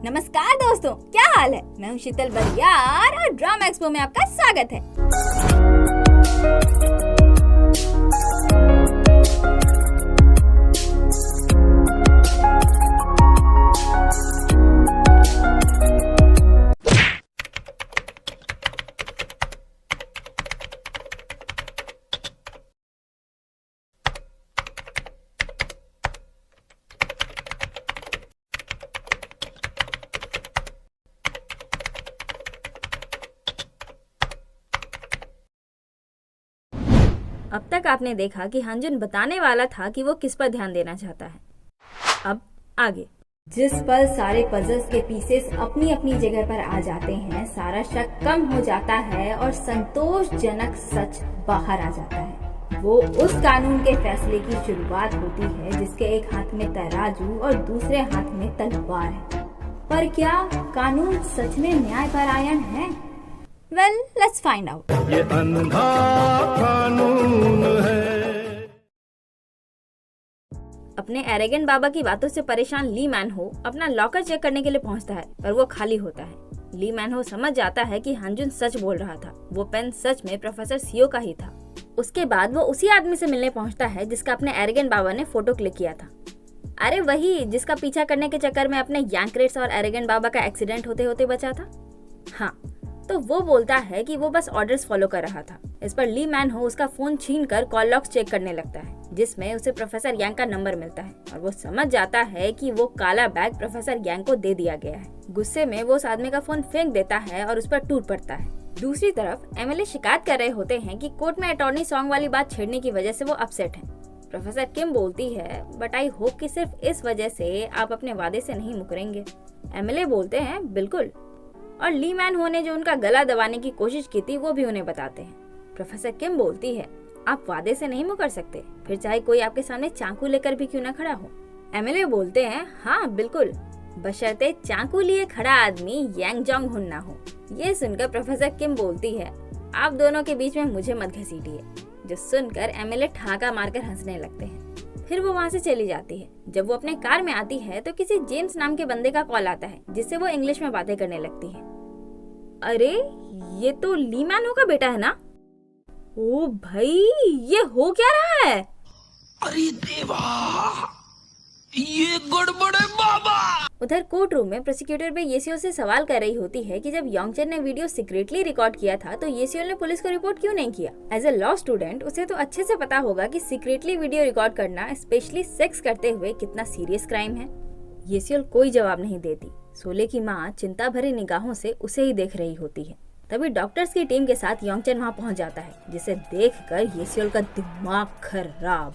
नमस्कार दोस्तों, क्या हाल है। मैं हूँ शीतल बरियार और ड्रामा एक्सपो में आपका स्वागत है। अब तक आपने देखा कि हंजुन बताने वाला था कि वो किस पर ध्यान देना चाहता है। अब आगे। जिस पल सारे पजल्स के पीसेस अपनी अपनी जगह पर आ जाते हैं, सारा शक कम हो जाता है और संतोषजनक सच बाहर आ जाता है। वो उस कानून के फैसले की शुरुआत होती है जिसके एक हाथ में तराजू और दूसरे हाथ में तलवार है। पर क्या कानून सच में न्यायपरायण है? Well, let's find out. ये अंधा कानून है। अपने एरेगेंट बाबा की बातों से परेशान ली मैन हो अपना लॉकर चेक करने के लिए पहुंचता है, पर वो खाली होता है। ली मैन हो समझ जाता है कि हंजुन सच बोल रहा था। वो पेन सच में प्रोफेसर सियो का ही था। उसके बाद वो उसी आदमी से मिलने पहुंचता है जिसका अपने एरेगेंट बाबा ने फोटो क्लिक किया था। अरे वही जिसका पीछा करने के चक्कर में अपने यांक्रेट्स और एरेगेंट बाबा का एक्सीडेंट होते होते बचा था। हाँ, तो वो बोलता है कि वो बस ऑर्डर्स फॉलो कर रहा था। इस पर ली मैन हो उसका फोन छीनकर कॉल लॉग्स चेक करने लगता है, जिसमें उसे प्रोफेसर यांग का नंबर मिलता है और वो समझ जाता है कि वो काला बैग प्रोफेसर यांग को दे दिया गया है। गुस्से में वो उस आदमी का फोन फेंक देता है और उस पर टूट पड़ता है। दूसरी तरफ एमएलए शिकायत कर रहे होते हैं कि कोर्ट में अटॉर्नी सॉन्ग वाली बात छेड़ने की वजह से वो अपसेट हैं। प्रोफेसर किम बोलती है, बट आई होप कि सिर्फ इस वजह से आप अपने वादे से नहीं मुकरेंगे। एमएलए बोलते हैं, बिल्कुल। और ली मैन हो ने जो उनका गला दबाने की कोशिश की थी वो भी उन्हें बताते हैं। प्रोफेसर किम बोलती है, आप वादे से नहीं मुकर सकते, फिर चाहे कोई आपके सामने चाकू लेकर भी क्यों न खड़ा हो। एमएलए बोलते हैं, हाँ बिल्कुल, बशर्ते चाकू लिए खड़ा आदमी यांग जोंग हुन ना हो। ये सुनकर प्रोफेसर किम बोलती है, आप दोनों के बीच में मुझे मत घसीटिए। जो सुनकर एमएलए ठहाका मारकर हंसने लगते हैं। फिर वो वहाँ से चली जाती है। जब वो अपने कार में आती है तो किसी जेम्स नाम के बंदे का कॉल आता है, जिससे वो इंग्लिश में बातें करने लगती है। अरे ये तो ली मैन हो का बेटा है ना? ओ भाई, ये हो क्या रहा है? अरे देवा, ये गड़बड़ है बाबा। उधर कोर्ट रूम में प्रोसिक्यूटर भी येसियो से सवाल कर रही होती है कि जब योंगचन ने वीडियो सीक्रेटली रिकॉर्ड किया था तो येसियो ने पुलिस को रिपोर्ट क्यों नहीं किया। एज ए लॉ स्टूडेंट उसे तो अच्छे से पता होगा कि सीक्रेटली वीडियो रिकॉर्ड करना, स्पेशली सेक्स करते हुए, कितना सीरियस क्राइम है। येसियो कोई जवाब नहीं देती। सोले की माँ चिंता भरी निगाहों से उसे ही देख रही होती है। तभी डॉक्टर्स की टीम के साथ योंगचन वहाँ पहुँच जाता है, जिसे देखकर येसियो का दिमाग खराब।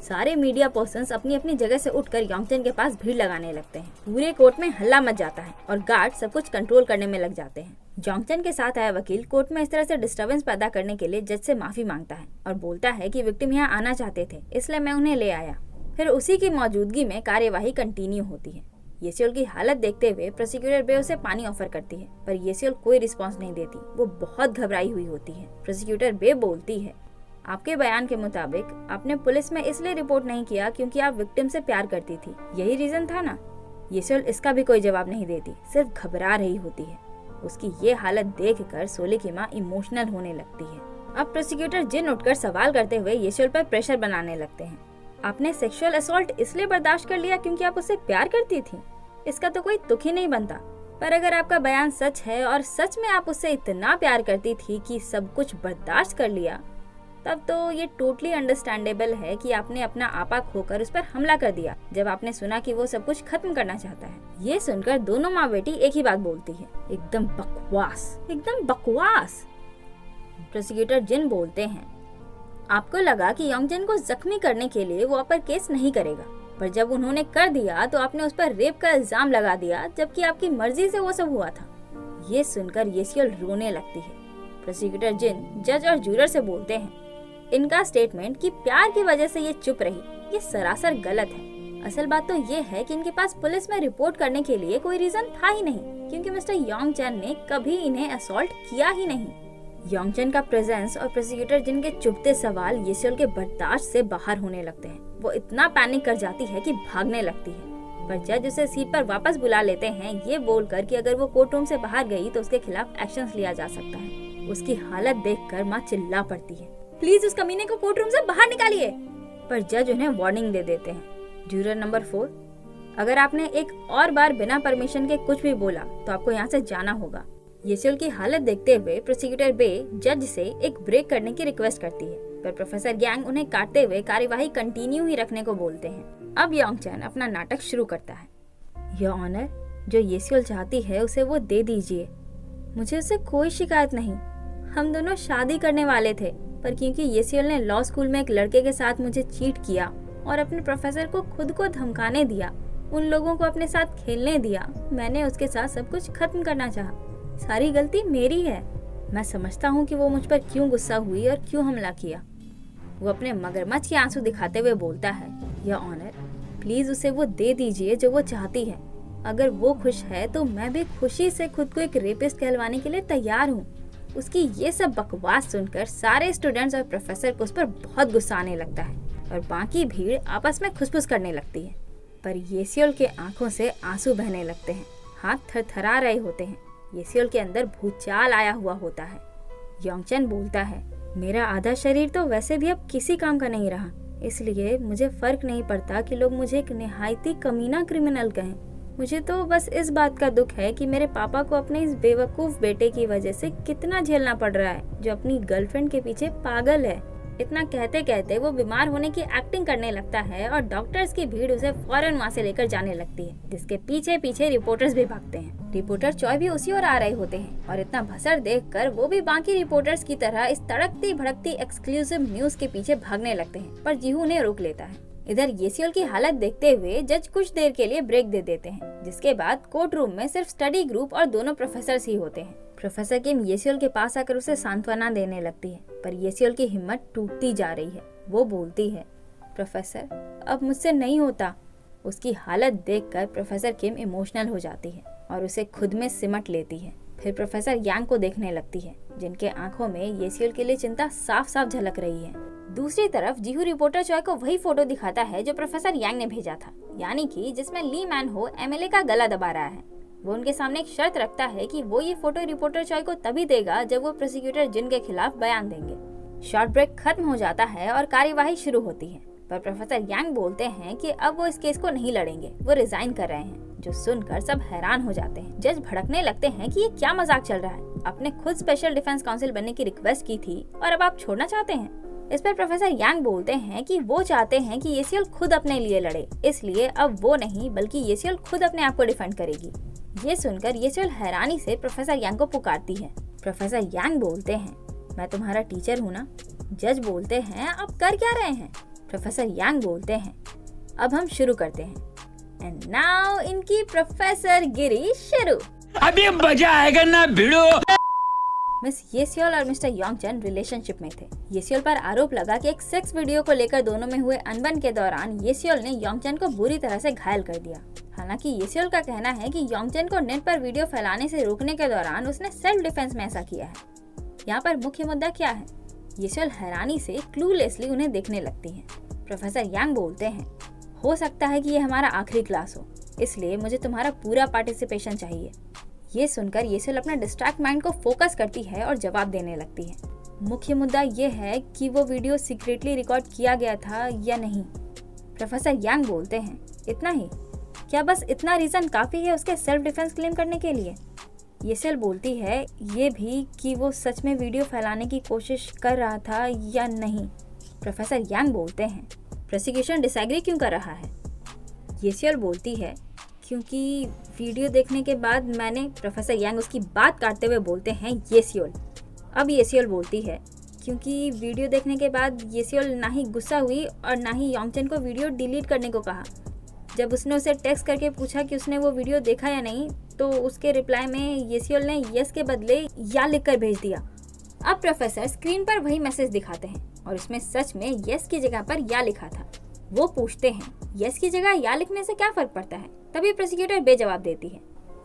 सारे मीडिया पर्सन्स अपनी अपनी जगह से उठकर योंगचन के पास भीड़ लगाने लगते हैं। पूरे कोर्ट में हल्ला मच जाता है और गार्ड सब कुछ कंट्रोल करने में लग जाते हैं। योंगचन के साथ आया वकील कोर्ट में इस तरह से डिस्टर्बेंस पैदा करने के लिए जज से माफी मांगता है और बोलता है कि विक्टिम यहाँ आना चाहते थे, इसलिए मैं उन्हें ले आया। फिर उसी की मौजूदगी में कार्यवाही कंटिन्यू होती है। येसियोल की हालत देखते हुए प्रोसिक्यूटर बे उसे पानी ऑफर करती है, पर येसियोल कोई रिस्पांस नहीं देती। वो बहुत घबराई हुई होती है। प्रोसिक्यूटर बे बोलती है, आपके बयान के मुताबिक आपने पुलिस में इसलिए रिपोर्ट नहीं किया क्योंकि आप विक्टिम से प्यार करती थी, यही रीजन था ना? येसियोल इसका भी कोई जवाब नहीं देती, सिर्फ घबरा रही होती है। उसकी ये हालत देखकर सोले की माँ इमोशनल होने लगती है। अब प्रोसिक्यूटर जिन उठकर सवाल करते हुए येसियोल पर प्रेशर बनाने लगते हैं। आपने सेक्सुअल असॉल्ट इसलिए बर्दाश्त कर लिया क्योंकि आप उससे प्यार करती थी? इसका तो कोई तुक ही नहीं बनता। पर अगर आपका बयान सच है और सच में आप उससे इतना प्यार करती थी कि सब कुछ बर्दाश्त कर लिया, तब तो ये टोटली अंडरस्टैंडेबल है कि आपने अपना आपा खोकर उस पर हमला कर दिया जब आपने सुना कि वो सब कुछ खत्म करना चाहता है। ये सुनकर दोनों माँ बेटी एक ही बात बोलती है, एकदम बकवास, एकदम बकवास। प्रोसिक्यूटर जिन बोलते हैं, आपको लगा कि योंगजन को जख्मी करने के लिए वो आप पर केस नहीं करेगा, पर जब उन्होंने कर दिया तो आपने उस पर रेप का इल्जाम लगा दिया, जबकि आपकी मर्जी से वो सब हुआ था। ये सुनकर येसियोल रोने लगती है। प्रोसिक्यूटर जिन जज और जूरर से बोलते हैं, इनका स्टेटमेंट कि प्यार की वजह से ये चुप रही, ये सरासर गलत है। असल बात तो ये है कि इनके पास पुलिस में रिपोर्ट करने के लिए कोई रीजन था ही नहीं, क्योंकि मिस्टर योंगचन ने कभी इन्हें असॉल्ट किया ही नहीं। योंगचन का प्रेजेंस और प्रोसिक्यूटर जिनके चुभते सवाल येसियोल के बर्दाश्त से बाहर होने लगते हैं। वो इतना पैनिक कर जाती है कि भागने लगती है, पर जज उसे सीट पर वापस बुला लेते हैं, ये बोलकर कि अगर वो कोर्ट रूम से बाहर गई तो उसके खिलाफ एक्शन लिया जा सकता है। उसकी हालत देखकर माँ चिल्ला पड़ती है, प्लीज उस कमीने को कोर्ट रूम से बाहर निकालिए। पर जज उन्हें वार्निंग दे देते हैं, ज्यूरर नंबर 4, अगर आपने एक और बार बिना परमिशन के कुछ भी बोला तो आपको यहाँ से जाना होगा। येसियोल की हालत देखते हुए प्रोसिक्यूटर बे जज से एक ब्रेक करने की रिक्वेस्ट करती है, पर प्रोफेसर यांग उन्हें काटते हुए कार्यवाही कंटिन्यू ही रखने को बोलते हैं। अब योंगचन अपना नाटक शुरू करता है, योर ऑनर, जो येसियोल चाहती है उसे वो दे दीजिए, मुझे उससे कोई शिकायत नहीं। हम दोनों शादी करने वाले थे, पर क्योंकि येसियोल ने लॉ स्कूल में एक लड़के के साथ मुझे चीट किया और अपने प्रोफेसर को खुद को धमकाने दिया, उन लोगों को अपने साथ खेलने दिया, मैंने उसके साथ सब कुछ खत्म करना चाहा। सारी गलती मेरी है। मैं समझता हूँ कि वो मुझ पर क्यों गुस्सा हुई और क्यों हमला किया। वो अपने मगरमच्छ के आंसू दिखाते हुए बोलता है, योर ऑनर, प्लीज उसे वो दे दीजिए जो वो चाहती है। अगर वो खुश है तो मैं भी खुशी से खुद को एक रेपिस्ट कहलवाने के लिए तैयार हूँ। उसकी ये सब बकवास सुनकर सारे स्टूडेंट्स और प्रोफेसर को उस पर बहुत गुस्सा आने लगता है और बाकी भीड़ आपस में खुसफुस करने लगती है। पर येसियोल के आंखों से आंसू बहने लगते हैं, हाथ थरथरा रहे होते हैं। येसियोल के अंदर भूचाल आया हुआ होता है। योंगचन बोलता है, मेरा आधा शरीर तो वैसे भी अब किसी काम का नहीं रहा, इसलिए मुझे फर्क नहीं पड़ता कि लोग मुझे एक निहायती कमीना क्रिमिनल कहें। मुझे तो बस इस बात का दुख है कि मेरे पापा को अपने इस बेवकूफ बेटे की वजह से कितना झेलना पड़ रहा है, जो अपनी गर्लफ्रेंड के पीछे पागल है। इतना कहते कहते वो बीमार होने की एक्टिंग करने लगता है और डॉक्टर्स की भीड़ उसे फौरन वहाँ से लेकर जाने लगती है, जिसके पीछे पीछे रिपोर्टर्स भी भागते हैं। रिपोर्टर चॉय भी उसी ओर आ रहे होते हैं और इतना भसड़ देखकर वो भी बाकी रिपोर्टर्स की तरह इस तड़कती भड़कती एक्सक्लूसिव न्यूज के पीछे भागने लगते हैं, पर जीहू उन्हें रोक लेता है। इधर येसियोल की हालत देखते हुए जज कुछ देर के लिए ब्रेक दे देते हैं, जिसके बाद कोर्ट रूम में सिर्फ स्टडी ग्रुप और दोनों प्रोफेसर ही होते हैं। प्रोफेसर किम येसियोल के पास आकर उसे सांत्वना देने लगती है, पर येसियोल की हिम्मत टूटती जा रही है। वो बोलती है, प्रोफेसर, अब मुझसे नहीं होता। उसकी हालत देखकर प्रोफेसर किम इमोशनल हो जाती है और उसे खुद में सिमट लेती है। फिर प्रोफेसर यांग को देखने लगती है, जिनके आंखों में येसियोल के लिए चिंता साफ साफ झलक रही है। दूसरी तरफ जीहू रिपोर्टर चॉय को वही फोटो दिखाता है जो प्रोफेसर यांग ने भेजा था, यानी कि जिसमें ली मैन हो एमएलए का गला दबा रहा है। वो उनके सामने एक शर्त रखता है कि वो ये फोटो रिपोर्टर चॉय को तभी देगा जब वो प्रोसिक्यूटर जिन के खिलाफ बयान देंगे। शॉर्ट ब्रेक खत्म हो जाता है और कार्यवाही शुरू होती है, पर प्रोफेसर यांग बोलते हैं कि अब वो इस केस को नहीं लड़ेंगे, वो रिजाइन कर रहे हैं, जो सुनकर सब हैरान हो जाते हैं। जज भड़कने लगते हैं कि ये क्या मजाक चल रहा है, आपने खुद स्पेशल डिफेंस काउंसिल बनने की रिक्वेस्ट की थी और अब आप छोड़ना चाहते हैं। इस पर प्रोफेसर यांग बोलते हैं कि वो चाहते हैं कि येसियोल खुद अपने लिए लड़े, इसलिए अब वो नहीं बल्कि येसियोल खुद अपने आप को डिफेंड करेगी। ये सुनकर येसियोल हैरानी से प्रोफेसर यांग को पुकारती है। प्रोफेसर यांग बोलते हैं, मैं तुम्हारा टीचर हूँ ना। जज बोलते हैं, आप कर क्या रहे हैं? प्रोफेसर यांग बोलते हैं, अब हम शुरू करते हैं। एंड नाउ इनकी प्रोफेसर गिरी शुरू। अभी मजा आएगा ना भिड़ो। मिस येसियोल और मिस्टर योंगचन रिलेशनशिप में थे। येसियोल पर आरोप लगा कि एक सेक्स वीडियो को लेकर दोनों में हुए अनबन के दौरान येसियोल ने योंगचन को बुरी तरह से घायल कर दिया। हालांकि येसियोल का कहना है कि योंगचन को नेट पर वीडियो फैलाने से रोकने के दौरान उसने सेल्फ डिफेंस में ऐसा किया है। यहाँ पर मुख्य मुद्दा क्या है? येसियोल हैरानी से क्लूलेसली उन्हें देखने लगती है। प्रोफेसर यांग बोलते हैं, हो सकता है कि ये हमारा आखिरी क्लास हो, इसलिए मुझे तुम्हारा पूरा पार्टिसिपेशन चाहिए। ये सुनकर येसियोल अपना डिस्ट्रैक्ट माइंड को फोकस करती है और जवाब देने लगती है। मुख्य मुद्दा ये है कि वो वीडियो सीक्रेटली रिकॉर्ड किया गया था या नहीं। प्रोफेसर यांग बोलते हैं, इतना ही? क्या बस इतना रीजन काफी है उसके सेल्फ डिफेंस क्लेम करने के लिए? येसियोल बोलती है, ये भी कि वो सच में वीडियो फैलाने की कोशिश कर रहा था या नहीं। प्रोफेसर यांग बोलते हैं, प्रोसिक्यूशन डिसएग्री क्यों कर रहा है? येसियोल बोलती है, क्योंकि वीडियो देखने के बाद मैंने। प्रोफेसर यांग उसकी बात काटते हुए बोलते हैं, येसियोल। अब येसियोल बोलती है, क्योंकि वीडियो देखने के बाद येसियोल ना ही गुस्सा हुई और ना ही योंगचन को वीडियो डिलीट करने को कहा। जब उसने उसे टेक्स्ट करके पूछा कि उसने वो वीडियो देखा या नहीं, तो उसके रिप्लाई में येसियोल ने यस के बदले या लिखकर भेज दिया। अब प्रोफेसर स्क्रीन पर वही मैसेज दिखाते हैं और उसमें सच में यस की जगह पर या लिखा था। वो पूछते हैं, यस की जगह या लिखने से क्या फर्क पड़ता है? तभी प्रोसिक्यूटर बेजवाब देती है।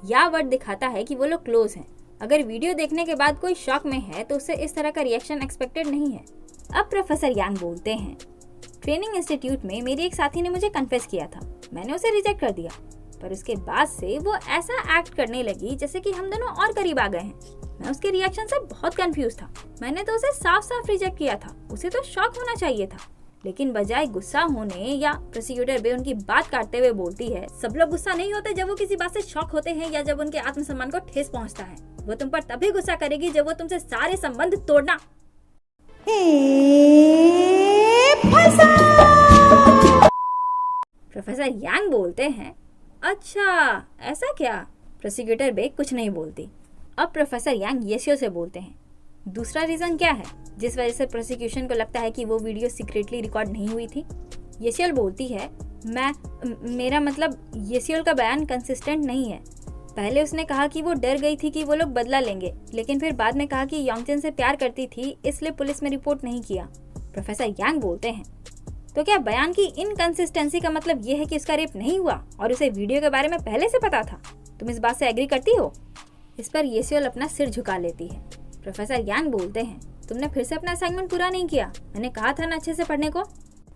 या वर्ड दिखाता है कि वो लोग क्लोज हैं। अगर वीडियो देखने के बाद कोई शॉक में है तो उससे इस तरह का रिएक्शन एक्सपेक्टेड नहीं है। अब प्रोफेसर यांग बोलते हैं, ट्रेनिंग इंस्टीट्यूट में मेरी एक साथी ने मुझे कन्फेस किया था, मैंने उसे रिजेक्ट कर दिया। पर उसके बाद से वो ऐसा एक्ट करने लगी जैसे कि हम दोनों और करीब आ गए हैं। मैं उसके रिएक्शन से बहुत कंफ्यूज था। मैंने तो उसे साफ साफ रिजेक्ट किया था। उसे तो शॉक होना चाहिए था, लेकिन बजाय गुस्सा होने या प्रोसिक्यूटर बे उनकी बात काटते हुए बोलती है, सब लोग गुस्सा नहीं होते जब वो किसी बात से शॉक होते हैं या जब उनके आत्मसम्मान को ठेस पहुंचता है। वो तुम पर तभी गुस्सा करेगी जब वो तुमसे सारे संबंध तोड़ना। प्रोफेसर यांग बोलते हैं, अच्छा ऐसा क्या? प्रोसिक्यूटर बे कुछ नहीं बोलती। अब प्रोफेसर यांग येसियो से बोलते हैं, दूसरा रीजन क्या है जिस वजह से प्रोसिक्यूशन को लगता है कि वो वीडियो सीक्रेटली रिकॉर्ड नहीं हुई थी? येसियल बोलती है, मेरा मतलब येसियल का बयान कंसिस्टेंट नहीं है। पहले उसने कहा कि वो डर गई थी कि वो लोग बदला लेंगे, लेकिन फिर बाद में कहा कि योंगचन से प्यार करती थी, इसलिए पुलिस में रिपोर्ट नहीं किया। प्रोफेसर यांग बोलते हैं, तो क्या बयान की इनकंसिस्टेंसी का मतलब ये है कि उसका रेप नहीं हुआ और उसे वीडियो के बारे में पहले से पता था? तुम इस बात से एग्री करती हो? इस पर येसियल अपना सिर झुका लेती है। प्रोफेसर यांग बोलते हैं, तुमने फिर से अपना असाइनमेंट पूरा नहीं किया। मैंने कहा था ना अच्छे से पढ़ने को।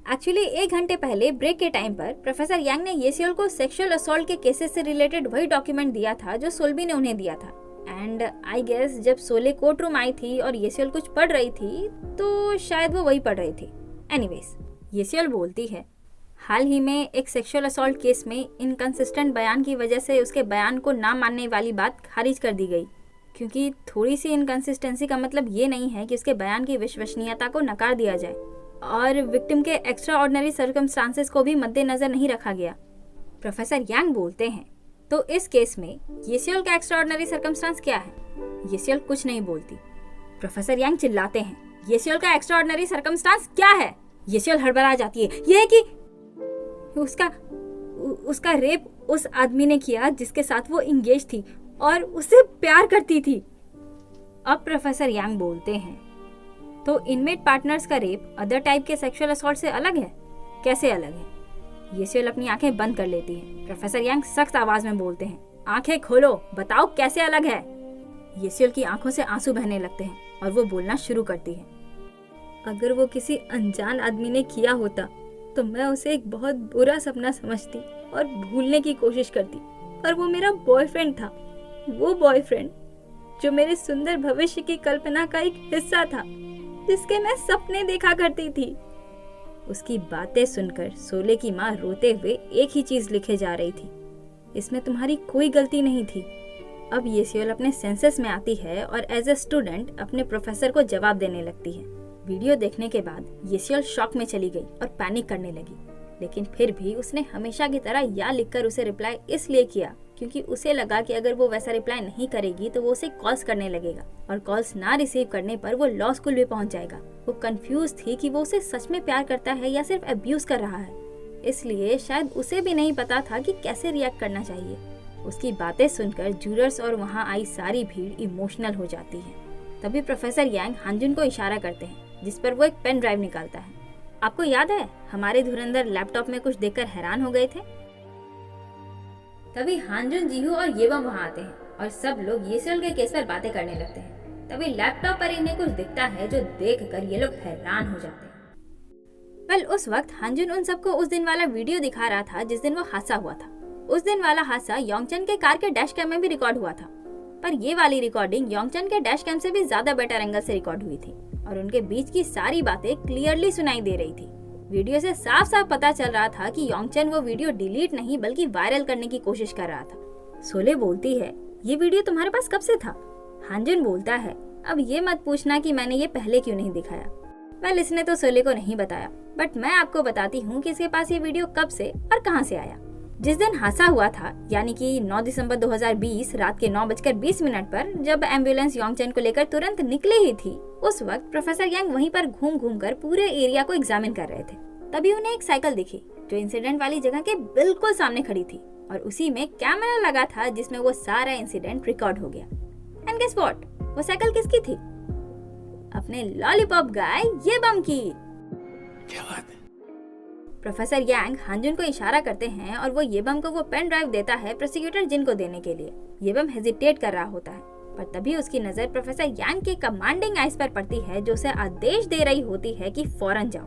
एक्चुअली 1 घंटे पहले ब्रेक के टाइम पर प्रोफेसर यांग ने येसियल को सेक्सुअल असॉल्ट के केसेस से रिलेटेड वही डॉक्यूमेंट दिया था जो सोल्बी ने उन्हें दिया था। एंड आई गेस जब सोले कोर्ट रूम आई थी और येसियल कुछ पढ़ रही थी तो शायद वो वही पढ़ रही थी। एनीवेज, येसियल बोलती है, हाल ही में एक सेक्सुअल असॉल्ट केस में इनकंसिस्टेंट बयान की वजह से उसके बयान को ना मानने वाली बात खारिज कर दी गई, क्योंकि थोड़ी सी इनकंसिस्टेंसी का मतलब ये नहीं है कि उसके बयान की विश्वसनीयता को नकार दिया जाए और विक्टिम के एक्स्ट्रा ऑर्डिनरी सर्कमस्टांसेस को भी मद्देनजर नहीं रखा गया। प्रोफेसर यांग बोलते हैं, तो इस केस में येसियल का एक्स्ट्रा ऑर्डिनरी सर्कमस्टांस क्या है? येसियल कुछ नहीं बोलती। प्रोफेसर यांग चिल्लाते हैं, येसियल का एक्स्ट्रा ऑर्डिनरी सर्कमस्टांस क्या है? येसियल हड़बड़ा जाती है, यह है कि उसका रेप उस आदमी ने किया जिसके साथ वो इंगेज थी और उससे प्यार करती थी। अब प्रोफेसर यांग बोलते हैं, तो इनमेट पार्टनर्स का रेप अदर टाइप के सेक्सुअल असॉल्ट से अलग है? कैसे अलग है? येसियल अपनी आंखें बंद कर लेती है। प्रोफेसर यांग सख्त आवाज में बोलते हैं, आंखें खोलो, बताओ कैसे अलग है? येसियल की आंखों से आंसू बहने लगते हैं और वो बोलना शुरू करती है, अगर वो किसी अनजान आदमी ने किया होता तो मैं उसे एक बहुत बुरा सपना समझती और भूलने की कोशिश करती, पर वो मेरा बॉयफ्रेंड था। वो बॉयफ्रेंड जो मेरे सुंदर भविष्य की कल्पना का एक हिस्सा था, जिसके मैं सपने देखा करती थी। उसकी बातें सुनकर सोले की माँ रोते हुए एक ही चीज लिखे जा रही थी, इसमें तुम्हारी कोई गलती नहीं थी। अब येसियल अपने सेंसेस में आती है और एज ए स्टूडेंट अपने प्रोफेसर को जवाब देने लगती है। वीडियो देखने के बाद येसियल शॉक में चली गई और पैनिक करने लगी, लेकिन फिर भी उसने हमेशा की तरह या लिखकर उसे रिप्लाई इसलिए किया क्योंकि उसे लगा कि अगर वो वैसा रिप्लाई नहीं करेगी तो वो उसे कॉल्स करने लगेगा और कॉल्स ना रिसीव करने पर वो लॉ स्कूल भी पहुंच जाएगा। वो कंफ्यूज थी कि वो उसे सच में प्यार करता है या सिर्फ अब्यूज कर रहा है, इसलिए शायद उसे भी नहीं पता था कि कैसे रिएक्ट करना चाहिए। उसकी बातें सुनकर जूरर्स और वहाँ आई सारी भीड़ इमोशनल हो जाती है। तभी प्रोफेसर यांग हांजुन को इशारा करते हैं, जिस पर वो एक पेन ड्राइव निकालता है। आपको याद है हमारे धुरंधर लैपटॉप में कुछ देखकर हैरान हो गए थे? तभी हांजुन, जीहू और येबम वहाँ आते हैं और सब लोग येसियल के केस पर बातें करने लगते हैं। तभी लैपटॉप पर इन्हें कुछ दिखता है जो देखकर ये लोग हैरान हो जाते हैं। वेल, उस वक्त हांजुन उन सबको उस दिन वाला वीडियो दिखा रहा था जिस दिन वो हादसा हुआ था। उस दिन वाला हादसा योंगचन के कार के डैश कैम में भी रिकॉर्ड हुआ था, पर ये वाली रिकॉर्डिंग योंगचन के डैश कैम से भी ज्यादा बेटर एंगल से रिकॉर्ड हुई थी और उनके बीच की सारी बातें क्लियरली सुनाई दे रही थी। वीडियो से साफ साफ पता चल रहा था कि योंगचन वो वीडियो डिलीट नहीं बल्कि वायरल करने की कोशिश कर रहा था। सोले बोलती है, ये वीडियो तुम्हारे पास कब से था? हांजुन बोलता है, अब ये मत पूछना कि मैंने ये पहले क्यों नहीं दिखाया। वेल, इसने तो सोले को नहीं बताया, बट मैं आपको बताती हूँ कि इसके पास ये वीडियो कब से और कहाँ से आया। जिस दिन हादसा हुआ था, यानी कि 9 दिसंबर 2020 रात के 9:20 पर जब एम्बुलेंस योंगचन को लेकर तुरंत निकले ही थी, उस वक्त प्रोफेसर यांग वहीं पर घूम घूम कर पूरे एरिया को एग्जामिन कर रहे थे। तभी उन्हें एक साइकिल दिखी जो इंसिडेंट वाली जगह के बिल्कुल सामने खड़ी थी और उसी में कैमरा लगा था जिसमें वो सारा इंसिडेंट रिकॉर्ड हो गया। एंड गेस व्हाट, वो साइकिल किसकी थी? अपने लॉलीपॉप गाय येबम की। क्या बात है? प्रोफेसर यांग हांजुन को इशारा करते हैं और वो येबम को वो पेन ड्राइव देता है प्रोसिक्यूटर जिन को देने के लिए। येबम हेजिटेट कर रहा होता है, पर तभी उसकी नजर प्रोफेसर यांग के कमांडिंग आइज पर पड़ती है जो उसे आदेश दे रही होती है कि फौरन जाओ।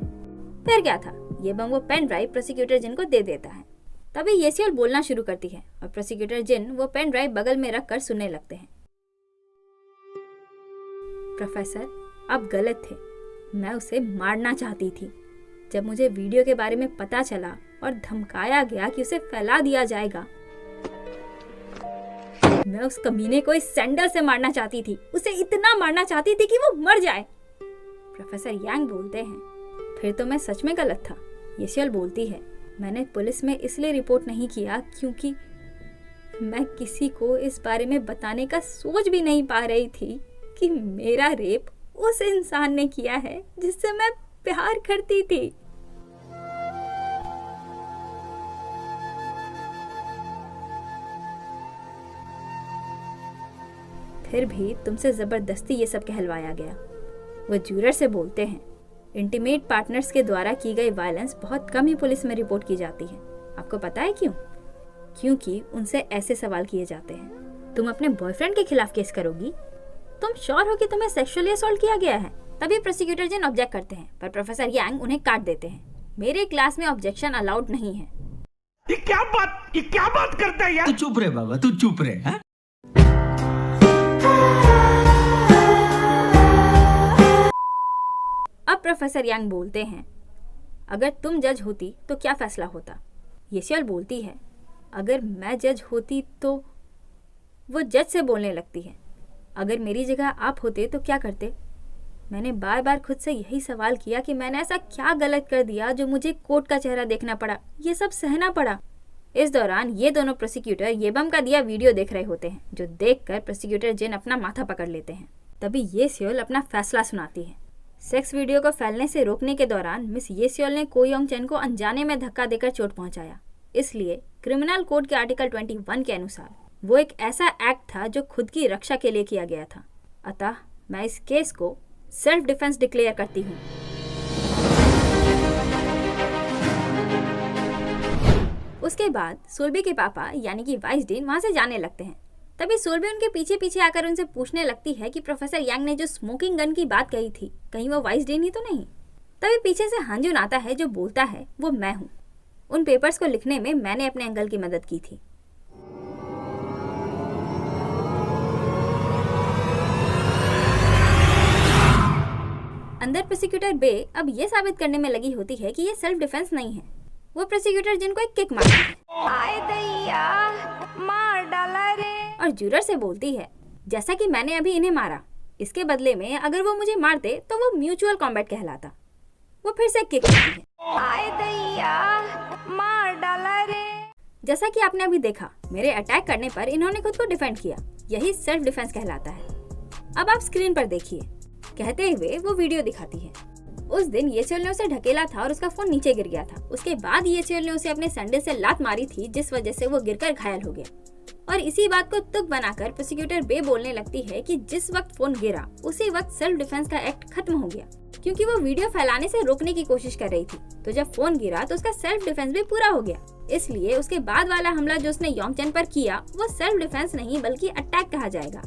फिर क्या था, येबम वो पेन ड्राइव प्रोसिक्यूटर जिन को दे देता है। तभी येसियोल बोलना शुरू करती है और प्रोसिक्यूटर जिन वो पेन ड्राइव बगल में रखकर सुनने लगते हैं। प्रोफेसर, आप गलत थे। मैं उसे मारना चाहती थी। जब मुझे वीडियो के बारे में पता चला और धमकाया गया कि उसे फैला दिया जाएगा, मैं उस कमीने को इस सैंडल से मारना चाहती थी। उसे इतना मारना चाहती थी कि वो मर जाए। प्रोफेसर यांग बोलते हैं, फिर तो मैं सच में गलत था। येसियोल बोलती है, मैंने पुलिस में इसलिए रिपोर्ट नहीं किया क्योंकि मैं किसी को इस बारे में बताने का सोच भी नहीं पा रही थी कि मेरा रेप उस इंसान ने किया है जिससे मैं प्यार करती थी। फिर भी तुमसे जबरदस्ती ये सब कहलवाया गया। वो जूरर से बोलते हैं, इंटीमेट पार्टनर्स के द्वारा की गई वायलेंस बहुत कम ही पुलिस में रिपोर्ट की जाती है। आपको पता है क्यों? क्योंकि उनसे ऐसे सवाल किए जाते हैं, तुम अपने बॉयफ्रेंड के खिलाफ केस करोगी? तुम श्योर हो कि तुम्हें सेक्सुअली असॉल्ट किया गया है? तभी प्रोसिक्यूटर जिन ऑब्जेक्ट करते हैं, पर प्रोफेसर यांग उन्हें काट देते हैं। मेरे क्लास में ऑब्जेक्शन अलाउड नहीं है। ये क्या बात करता है यार? तू चुप रहे बाबा, तू चुप रहे। हाँ? अब प्रोफेसर यांग बोलते हैं, अगर तुम जज होती तो क्या फैसला होता? येसियोल बोलती है, अगर मैं जज होती तो। वो जज से बोलने लगती है, अगर मेरी जगह आप होते तो क्या करते? मैंने बार बार खुद से यही सवाल किया कि मैंने ऐसा क्या गलत कर दिया जो मुझे कोर्ट का चेहरा देखना पड़ा, ये सब सहना पड़ा। इस दौरान ये दोनों प्रोसिक्यूटर येबम का दिया वीडियो देख रहे होते हैं, जो देखकर प्रोसिक्यूटर जिन अपना माथा पकड़ लेते हैं। तभी येसियोल अपना फैसला सुनाती है। सेक्स वीडियो को फैलने से रोकने के दौरान मिस येसियोल ने को योंग चेन को अनजाने में धक्का देकर चोट पहुंचाया। इसलिए क्रिमिनल कोड के आर्टिकल 21 के अनुसार वो एक ऐसा एक्ट था जो खुद की रक्षा के लिए किया गया था। अतः मैं इस केस को सेल्फ डिफेंस डिक्लेयर करती हूँ। उसके बाद सोल्बी के पापा यानी कि वाइस डीन वहां से जाने लगते हैं। तभी सोल्बी उनके पीछे पीछे आकर उनसे पूछने लगती है कि प्रोफेसर यांग ने जो स्मोकिंग गन की बात कही थी, कहीं वो वाइस डीन ही तो नहीं? तभी पीछे से हांजुन आता है जो बोलता है, वो मैं हूँ। उन पेपर्स को लिखने में मैंने अपने अंकल की मदद की थी। अंदर प्रोसिक्यूटर बे अब ये साबित करने में लगी होती है कि ये सेल्फ डिफेंस नहीं है। वो प्रोसिक्यूटर जिनको एक किक मारती है, आए दैया मार डाला रे, और जूरर से बोलती है, जैसा कि मैंने अभी इन्हें मारा, इसके बदले में अगर वो मुझे मारते तो वो म्यूचुअल कॉम्बैट कहलाता। वो फिर से किक करती है, आए दैया मार डाला रे। जैसा कि आपने अभी देखा, मेरे अटैक करने पर इन्होंने खुद को डिफेंड किया। यही सेल्फ डिफेंस कहलाता है। अब आप स्क्रीन पर देखिए, कहते हुए वो वीडियो दिखाती है। उस दिन येसियोल ने उसे ढकेला था और उसका फोन नीचे गिर गया था। उसके बाद येसियोल ने उसे अपने सैंडल से लात मारी थी, जिस वजह से वो गिरकर घायल हो गया। और इसी बात को तुक बनाकर प्रोसिक्यूटर बे बोलने लगती है कि जिस वक्त फोन गिरा उसी वक्त सेल्फ डिफेंस का एक्ट खत्म हो गया, क्योंकि वो वीडियो फैलाने से रोकने की कोशिश कर रही थी। तो जब फोन गिरा तो उसका सेल्फ डिफेंस भी पूरा हो गया। इसलिए उसके बाद वाला हमला जो उसने योंग चेन पर किया वो सेल्फ डिफेंस नहीं बल्कि अटैक कहा जाएगा।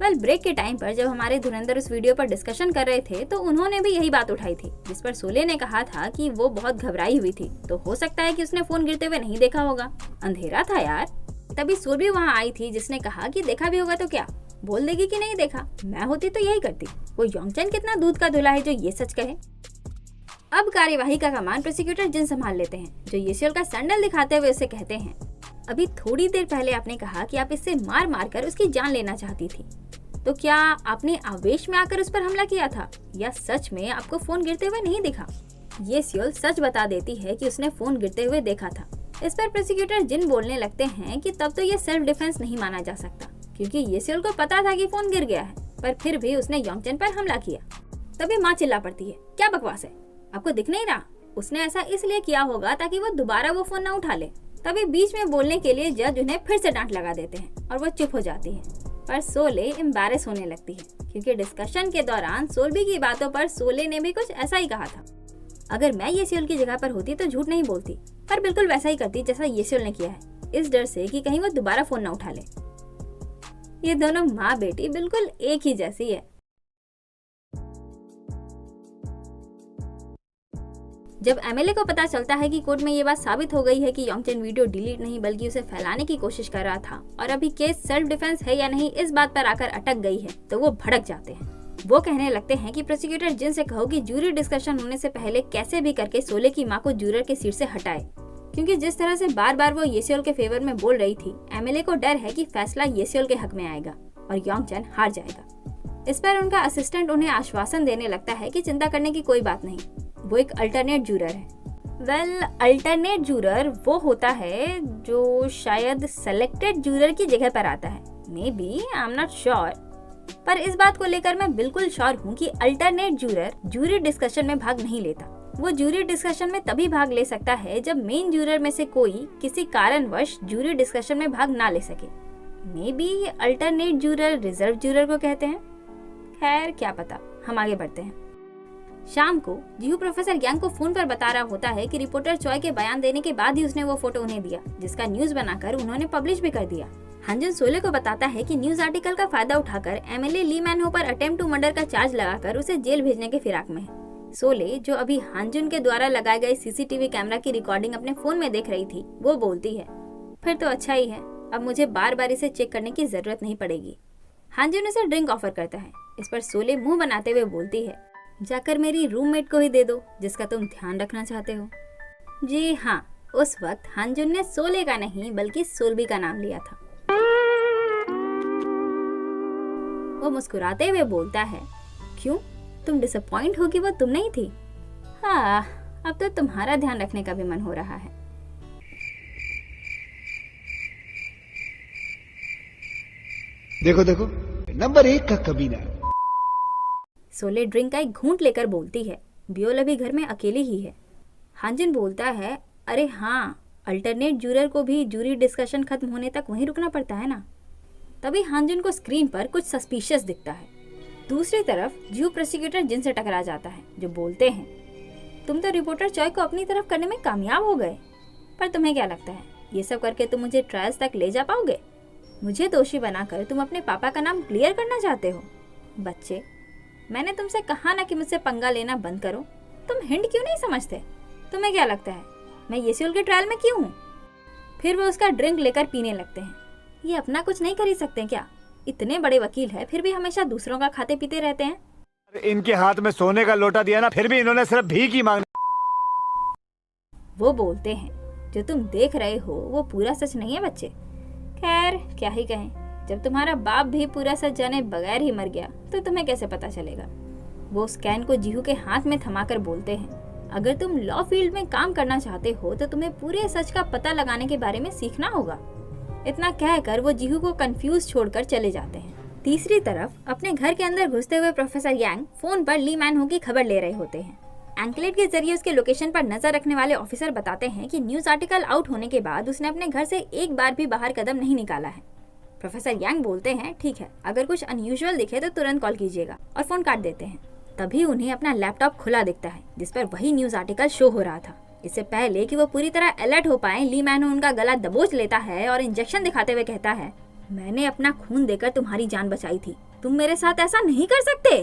ब्रेक के टाइम पर जब हमारे धुरंधर उस वीडियो पर डिस्कशन कर रहे थे तो उन्होंने भी यही बात उठाई थी, जिस पर सोले ने कहा था कि वो बहुत घबराई हुई थी, तो हो सकता है कि उसने फोन गिरते हुए नहीं देखा होगा, अंधेरा था यार। तभी सोल भी वहाँ आई थी, जिसने कहा कि देखा भी होगा तो क्या, बोल देगी कि नहीं देखा। मैं होती तो यही करती। वो योंग चेन कितना दूध का धुला है जो ये सच कहे। अब कार्यवाही का कमान प्रोसिक्यूटर जिन संभाल लेते हैं, जो येसियोल का सैंडल दिखाते हुए उसे कहते हैं, अभी थोड़ी देर पहले आपने कहा कि आप इससे मार मार कर उसकी जान लेना चाहती थी, तो क्या आपने आवेश में आकर उस पर हमला किया था या सच में आपको फोन गिरते हुए नहीं दिखा? येसियोल सच बता देती है कि उसने फोन गिरते हुए देखा था। इस पर प्रोसिक्यूटर जिन बोलने लगते हैं कि तब तो ये सेल्फ डिफेंस नहीं माना जा सकता, क्योंकि येसियोल को पता था कि फोन गिर गया है, पर फिर भी उसने योंग चेन पर हमला किया। तभी माँ चिल्ला पड़ती है, क्या बकवास है, आपको दिख नहीं रहा? उसने ऐसा इसलिए किया होगा ताकि वो दोबारा वो फोन न उठा ले। तभी बीच में बोलने के लिए जज उन्हें फिर से डांट लगा देते हैं और वो चुप हो जाती है। पर सोले एम्बैरेस होने लगती है, क्योंकि डिस्कशन के दौरान सोल्बी की बातों पर सोले ने भी कुछ ऐसा ही कहा था। अगर मैं येसियोल की जगह पर होती तो झूठ नहीं बोलती, पर बिल्कुल वैसा ही करती जैसा येसियोल ने किया है, इस डर से कि कहीं वो दोबारा फोन न उठा ले। ये दोनों माँ बेटी बिल्कुल एक ही जैसी है। जब एमएलए को पता चलता है कि कोर्ट में ये बात साबित हो गई है कि योंगचन वीडियो डिलीट नहीं बल्कि उसे फैलाने की कोशिश कर रहा था और अभी केस सेल्फ डिफेंस है या नहीं इस बात पर आकर अटक गई है, तो वो भड़क जाते हैं। वो कहने लगते हैं कि प्रोसिक्यूटर जिन से कहो कि जूरी डिस्कशन होने से पहले कैसे भी करके सोले की मां को जूरर के सीट से हटाए, क्योंकि जिस तरह से बार बार वो येसियोल के फेवर में बोल रही थी, एमएलए को डर है कि फैसला येसियोल के हक में आएगा और योंगचन हार जाएगा। इस पर उनका असिस्टेंट उन्हें आश्वासन देने लगता है कि चिंता करने की कोई बात नहीं, वो एक अल्टरनेट जूरर है। अल्टरनेट जूरर वो होता है जो शायद सेलेक्टेड जूरर की जगह पर आता है। May be, I am not sure, पर इस बात को लेकर मैं बिल्कुल श्योर हूँ कि अल्टरनेट जूरर जूरी डिस्कशन में भाग नहीं लेता। वो जूरी डिस्कशन में तभी भाग ले सकता है जब मेन जूरर में से कोई किसी कारणवश जूरी डिस्कशन में भाग ना ले सके। May be alternate juror reserve juror को कहते हैं। खैर क्या पता, हम आगे बढ़ते हैं। शाम को जीहू प्रोफेसर यांग को फोन पर बता रहा होता है कि रिपोर्टर चॉय के बयान देने के बाद ही उसने वो फोटो उन्हें दिया, जिसका न्यूज बनाकर उन्होंने पब्लिश भी कर दिया। हांजुन सोले को बताता है कि न्यूज आर्टिकल का फायदा उठाकर एमएलए ली मैनहो पर अटेम्प्ट टू मर्डर का चार्ज लगाकर उसे जेल भेजने के फिराक में है। सोले, जो अभी हांजुन के द्वारा लगाए गए सीसीटीवी कैमरा की रिकॉर्डिंग अपने फोन में देख रही थी, वो बोलती है, फिर तो अच्छा ही है, अब मुझे बार बार इसे चेक करने की जरूरत नहीं पड़ेगी। हांजुन उसे ड्रिंक ऑफर करता है। इस पर सोले मुंह बनाते हुए बोलती है, जाकर मेरी रूममेट को ही दे दो जिसका तुम ध्यान रखना चाहते हो। जी हाँ, उस वक्त हांजुन ने सोले का नहीं बल्कि सोल्बी का नाम लिया था। वो मुस्कुराते हुए बोलता है, क्यों, तुम डिसअपॉइंट हो कि वो तुम नहीं थी? हाँ, अब तो तुम्हारा ध्यान रखने का भी मन हो रहा है। देखो देखो, नंबर 1 का कमीना। सोले ड्रिंक का एक घूंट लेकर बोलती है, बियोल अभी घर में अकेली ही है। हांजुन बोलता है, अरे हाँ, अल्टरनेट जूरर को भी जूरी डिस्कशन खत्म होने तक वहीं रुकना पड़ता है ना। तभी हांजुन को स्क्रीन पर कुछ सस्पिशियस दिखता है। दूसरी तरफ जीहू प्रोसिक्यूटर जिन से टकरा जाता है, जो बोलते हैं, तुम तो रिपोर्टर चॉय को अपनी तरफ करने में कामयाब हो गए, पर तुम्हें क्या लगता है ये सब करके तुम मुझे ट्रायल्स तक ले जा पाओगे? मुझे दोषी बनाकर तुम अपने पापा का नाम क्लियर करना चाहते हो? बच्चे, मैंने तुमसे कहा ना कि मुझसे पंगा लेना बंद करो। तुम हिंट क्यों नहीं समझते? तुम्हें क्या लगता है मैं येसियोल के ट्रायल में क्यों हूँ? फिर वो उसका ड्रिंक लेकर पीने लगते हैं। ये अपना कुछ नहीं खरीद सकते क्या? इतने बड़े वकील है, फिर भी हमेशा दूसरों का खाते पीते रहते हैं। इनके हाथ में सोने का लोटा दिया ना, फिर भी इन्होंने सिर्फ भीख ही मांगी। वो बोलते हैं, जो तुम देख रहे हो वो पूरा सच नहीं है बच्चे। खैर क्या ही कहें, जब तुम्हारा बाप भी पूरा सच जाने बगैर ही मर गया तो तुम्हें कैसे पता चलेगा? वो स्कैन को जीहू के हाथ में थमाकर बोलते हैं, अगर तुम लॉ फील्ड में काम करना चाहते हो तो तुम्हें पूरे सच का पता लगाने के बारे में सीखना होगा। इतना कहकर वो जीहू को कंफ्यूज छोड़कर चले जाते हैं। तीसरी तरफ अपने घर के अंदर घुसते हुए प्रोफेसर यांग फोन पर ली मैनहो की खबर ले रहे होते हैं। एंकलेट के जरिए उसके लोकेशन पर नजर रखने वाले ऑफिसर बताते हैं कि न्यूज आर्टिकल आउट होने के बाद उसने अपने घर से एक बार भी बाहर कदम नहीं निकाला है। प्रोफेसर यांग बोलते हैं, ठीक है, अगर कुछ अनयूजुअल दिखे तो तुरंत कॉल कीजिएगा, और फोन काट देते हैं। तभी उन्हें अपना लैपटॉप खुला दिखता है जिस पर वही न्यूज आर्टिकल शो हो रहा था। इससे पहले कि वो पूरी तरह अलर्ट हो पाए, ली मैनहो उनका गला दबोच लेता है और इंजेक्शन दिखाते हुए कहता है, मैंने अपना खून देकर तुम्हारी जान बचाई थी, तुम मेरे साथ ऐसा नहीं कर सकते।